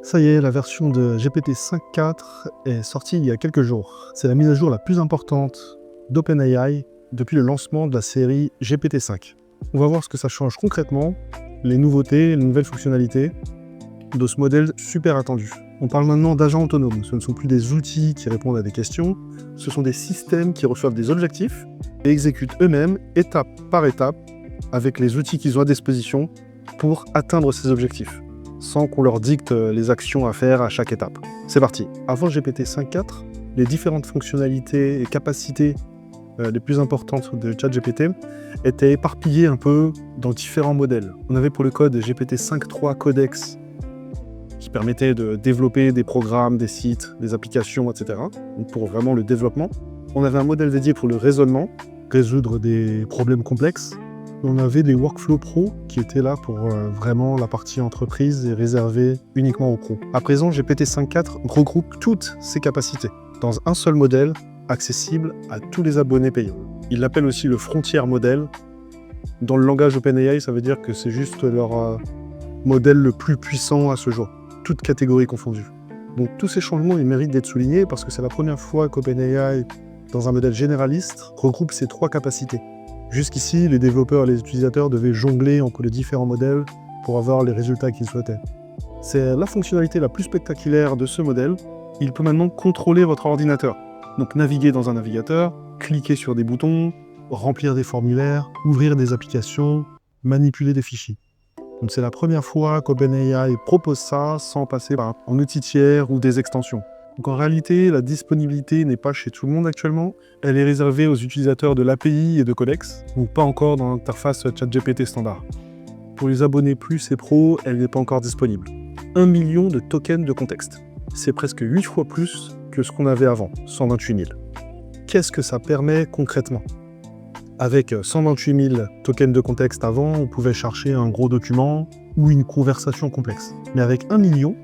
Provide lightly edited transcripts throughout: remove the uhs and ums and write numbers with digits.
Ça y est, la version de GPT 5.4 est sortie il y a quelques jours. C'est la mise à jour la plus importante d'OpenAI depuis le lancement de la série GPT-5. On va voir ce que ça change concrètement, les nouveautés, les nouvelles fonctionnalités de ce modèle super attendu. On parle maintenant d'agents autonomes. Ce ne sont plus des outils qui répondent à des questions, ce sont des systèmes qui reçoivent des objectifs et exécutent eux-mêmes, étape par étape, avec les outils qu'ils ont à disposition pour atteindre ces objectifs, sans qu'on leur dicte les actions à faire à chaque étape. C'est parti. Avant GPT 5.4, les différentes fonctionnalités et capacités les plus importantes de ChatGPT étaient éparpillées un peu dans différents modèles. On avait pour le code GPT 5.3 Codex, qui permettait de développer des programmes, des sites, des applications, etc. Donc pour vraiment le développement. On avait un modèle dédié pour le raisonnement, résoudre des problèmes complexes. On avait des workflows pro qui étaient là pour vraiment la partie entreprise et réservée uniquement aux pros. À présent, GPT 5.4 regroupe toutes ces capacités dans un seul modèle accessible à tous les abonnés payants. Il l'appelle aussi le Frontier modèle. Dans le langage OpenAI, ça veut dire que c'est juste leur modèle le plus puissant à ce jour, toutes catégories confondues. Donc tous ces changements, ils méritent d'être soulignés parce que c'est la première fois qu'OpenAI, dans un modèle généraliste, regroupe ces trois capacités. Jusqu'ici, les développeurs et les utilisateurs devaient jongler entre les différents modèles pour avoir les résultats qu'ils souhaitaient. C'est la fonctionnalité la plus spectaculaire de ce modèle. Il peut maintenant contrôler votre ordinateur. Donc naviguer dans un navigateur, cliquer sur des boutons, remplir des formulaires, ouvrir des applications, manipuler des fichiers. Donc c'est la première fois qu'OpenAI propose ça sans passer par un outil tiers ou des extensions. Donc en réalité, la disponibilité n'est pas chez tout le monde actuellement. Elle est réservée aux utilisateurs de l'API et de Codex, ou pas encore dans l'interface ChatGPT standard. Pour les abonnés plus et pros, elle n'est pas encore disponible. 1 million de tokens de contexte. C'est presque 8 fois plus que ce qu'on avait avant, 128 000. Qu'est-ce que ça permet concrètement ? Avec 128 000 tokens de contexte avant, on pouvait chercher un gros document ou une conversation complexe. Mais avec 1 million,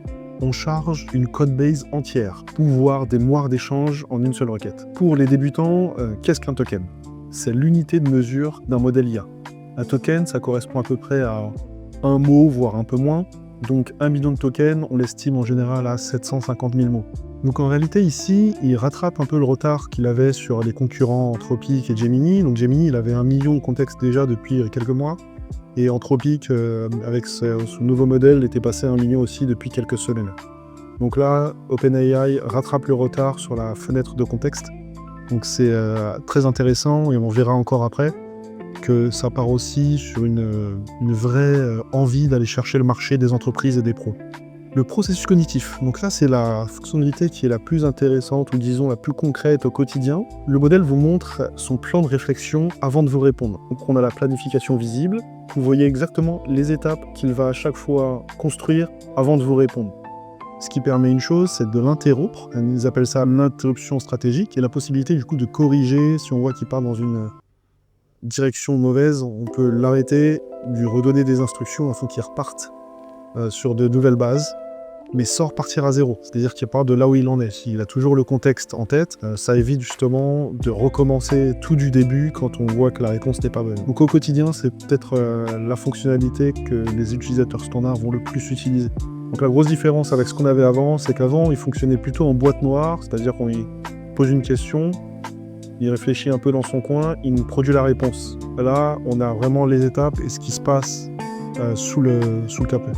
on charge une codebase entière, pouvoir des moires d'échange en une seule requête. Pour les débutants, qu'est-ce qu'un token ? C'est l'unité de mesure d'un modèle IA. Un token, ça correspond à peu près à un mot, voire un peu moins. Donc 1 million de tokens, on l'estime en général à 750 000 mots. Donc en réalité ici, il rattrape un peu le retard qu'il avait sur les concurrents Anthropic et Gemini. Donc Gemini, il avait 1 million de contexte déjà depuis quelques mois. Et Anthropic, avec ce nouveau modèle, était passé à 1 million aussi depuis quelques semaines. Donc là, OpenAI rattrape le retard sur la fenêtre de contexte. Donc c'est très intéressant et on verra encore après que ça part aussi sur une vraie envie d'aller chercher le marché des entreprises et des pros. Le processus cognitif, donc là c'est la fonctionnalité qui est la plus intéressante ou disons la plus concrète au quotidien. Le modèle vous montre son plan de réflexion avant de vous répondre. Donc on a la planification visible, vous voyez exactement les étapes qu'il va à chaque fois construire avant de vous répondre. Ce qui permet une chose, c'est de l'interrompre, ils appellent ça l'interruption stratégique, et la possibilité du coup de corriger si on voit qu'il part dans une direction mauvaise, on peut l'arrêter, lui redonner des instructions afin qu'il reparte sur de nouvelles bases, mais sans repartir à zéro. C'est-à-dire qu'il part de là où il en est. S'il a toujours le contexte en tête, ça évite justement de recommencer tout du début quand on voit que la réponse n'est pas bonne. Donc au quotidien, c'est peut-être la fonctionnalité que les utilisateurs standards vont le plus utiliser. Donc la grosse différence avec ce qu'on avait avant, c'est qu'avant, il fonctionnait plutôt en boîte noire, c'est-à-dire qu'on lui pose une question, il réfléchit un peu dans son coin, il nous produit la réponse. Là, on a vraiment les étapes et ce qui se passe sous le capot.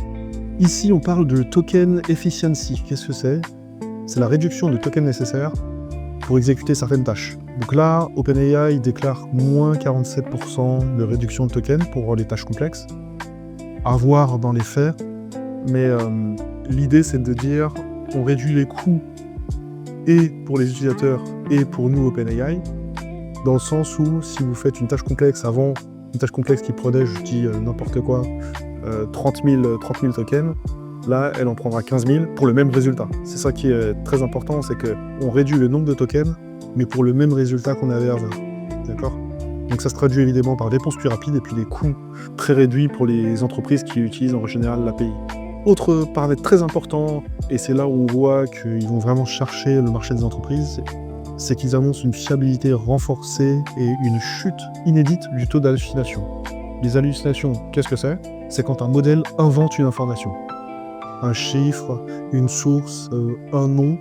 Ici, on parle de token efficiency. Qu'est-ce que c'est ? C'est la réduction de tokens nécessaires pour exécuter certaines tâches. Donc là, OpenAI déclare moins 47% de réduction de tokens pour les tâches complexes. À voir dans les faits, mais l'idée c'est de dire on réduit les coûts et pour les utilisateurs et pour nous OpenAI, dans le sens où si vous faites une tâche complexe avant, une tâche complexe qui prenait, je dis n'importe quoi, 30 000 tokens, là elle en prendra 15 000 pour le même résultat. C'est ça qui est très important, c'est qu'on réduit le nombre de tokens, mais pour le même résultat qu'on avait avant. D'accord ? Donc ça se traduit évidemment par des réponses plus rapides et puis des coûts très réduits pour les entreprises qui utilisent en général l'API. Autre paramètre très important, et c'est là où on voit qu'ils vont vraiment chercher le marché des entreprises, c'est qu'ils annoncent une fiabilité renforcée et une chute inédite du taux d'hallucination. Les hallucinations, qu'est-ce que c'est ? C'est quand un modèle invente une information. un chiffre, une source, un nom,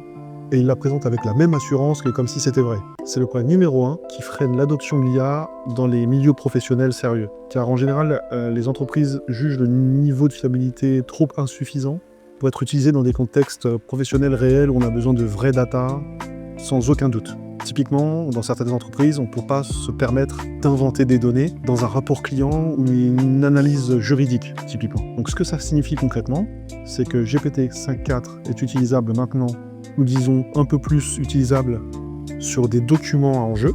et il la présente avec la même assurance que comme si c'était vrai. C'est le point numéro 1 qui freine l'adoption de l'IA dans les milieux professionnels sérieux. Car en général, les entreprises jugent le niveau de fiabilité trop insuffisant pour être utilisé dans des contextes professionnels réels où on a besoin de vraies data, sans aucun doute. Typiquement, dans certaines entreprises, on ne peut pas se permettre d'inventer des données dans un rapport client ou une analyse juridique, typiquement. Donc ce que ça signifie concrètement, c'est que GPT 5.4 est utilisable maintenant, ou disons un peu plus utilisable sur des documents à enjeu,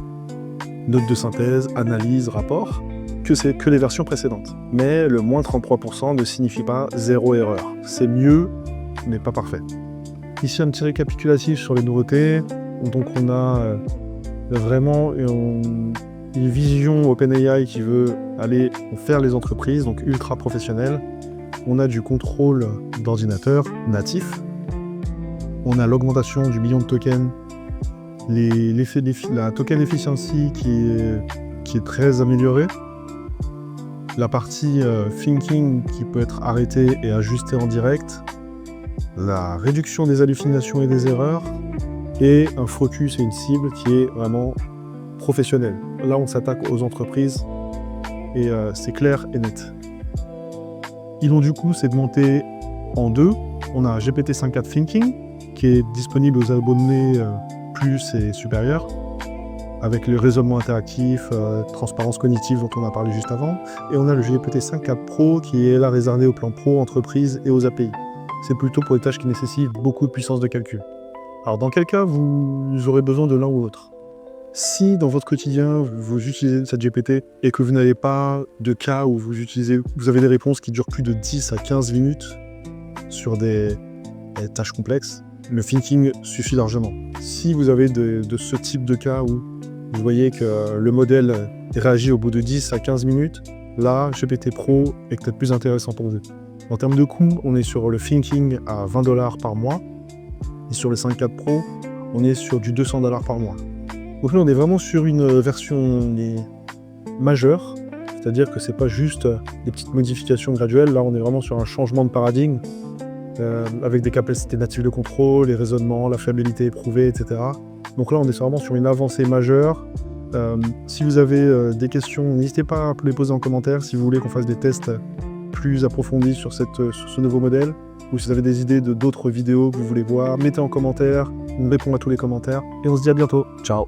notes de synthèse, analyse, rapport, que les versions précédentes. Mais le moins 33% ne signifie pas zéro erreur. C'est mieux, mais pas parfait. Ici, un petit récapitulatif sur les nouveautés. Donc on a vraiment une vision OpenAI qui veut aller faire les entreprises, donc ultra professionnelles. On a du contrôle d'ordinateur natif. On a l'augmentation du million de tokens, la token efficiency qui est très améliorée. La partie thinking qui peut être arrêtée et ajustée en direct. La réduction des hallucinations et des erreurs. Et un focus et une cible qui est vraiment professionnelle. Là, on s'attaque aux entreprises et c'est clair et net. Ils ont du coup segmenté en deux. On a GPT 5.4 Thinking qui est disponible aux abonnés plus et supérieurs avec le raisonnement interactif, transparence cognitive dont on a parlé juste avant. Et on a le GPT 5.4 Pro qui est là réservé au plan pro, entreprise et aux API. C'est plutôt pour les tâches qui nécessitent beaucoup de puissance de calcul. Alors dans quel cas vous aurez besoin de l'un ou l'autre? Si dans votre quotidien vous utilisez ChatGPT et que vous n'avez pas de cas où vous avez des réponses qui durent plus de 10 à 15 minutes sur des tâches complexes, le thinking suffit largement. Si vous avez de ce type de cas où vous voyez que le modèle réagit au bout de 10 à 15 minutes, là, GPT Pro est peut-être plus intéressant pour vous. En termes de coût, on est sur le thinking à $20 par mois. Et sur le 5.4 Pro, on est sur du $200 par mois. Donc là, on est vraiment sur une version majeure, c'est-à-dire que c'est pas juste des petites modifications graduelles. Là, on est vraiment sur un changement de paradigme avec des capacités natives de contrôle, les raisonnements, la fiabilité éprouvée, etc. Donc là, on est vraiment sur une avancée majeure. Si vous avez des questions, n'hésitez pas à les poser en commentaire si vous voulez qu'on fasse des tests plus approfondis sur ce nouveau modèle. Ou si vous avez des idées d'autres vidéos que vous voulez voir, mettez en commentaire, on répond à tous les commentaires, et on se dit à bientôt. Ciao!